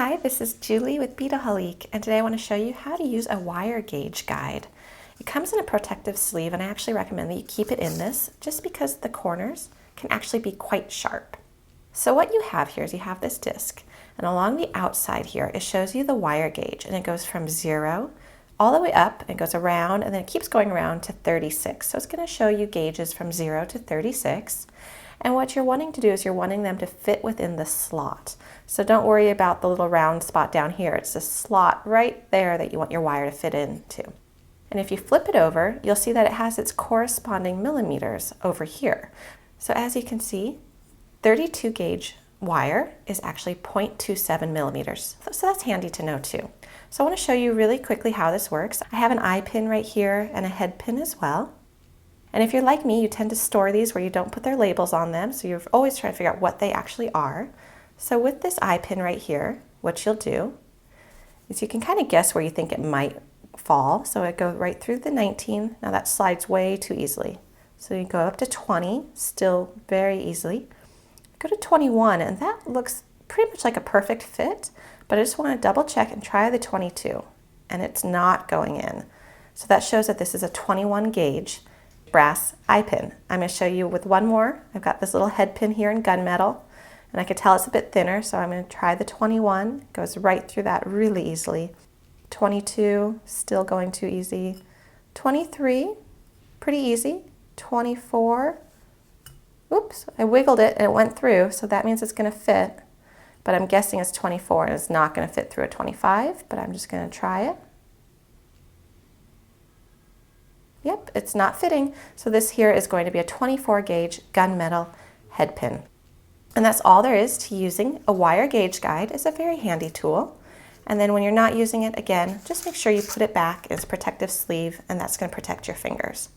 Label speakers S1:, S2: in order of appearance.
S1: Hi, this is Julie with Beadaholique, and today I want to show you how to use a wire gauge guide. It comes in a protective sleeve, and I actually recommend that you keep it in this just because the corners can actually be quite sharp. So what you have here is you have this disc, and along the outside here it shows you the wire gauge, and it goes from 0 all the way up, and it goes around, and then it keeps going around to 36. So it's going to show you gauges from 0 to 36. And what you're wanting to do is you're wanting them to fit within the slot. So don't worry about the little round spot down here. It's the slot right there that you want your wire to fit into. And if you flip it over, you'll see that it has its corresponding millimeters over here. So as you can see, 32 gauge wire is actually 0.27 millimeters. So that's handy to know too. So I want to show you really quickly how this works. I have an eye pin right here and a head pin as well. And if you're like me, you tend to store these where you don't put their labels on them, so you're always trying to figure out what they actually are. So with this eye pin right here, what you'll do is you can kind of guess where you think it might fall. So it goes right through the 19. Now that slides way too easily. So you go up to 20, still very easily. Go to 21, and that looks pretty much like a perfect fit, but I just want to double check and try the 22, and it's not going in. So that shows that this is a 21 gauge brass eye pin. I'm going to show you with one more. I've got this little head pin here in gunmetal, and I can tell it's a bit thinner, so I'm going to try the 21. It goes right through that really easily. 22, still going too easy. 23, pretty easy. 24, oops, I wiggled it and it went through, so that means it's going to fit, but I'm guessing it's 24 and it's not going to fit through a 25, but I'm just going to try it. Yep, it's not fitting. So this here is going to be a 24 gauge gunmetal head pin. And that's all there is to using a wire gauge guide. It's a very handy tool. And then when you're not using it, again, just make sure you put it back in its protective sleeve, and that's going to protect your fingers.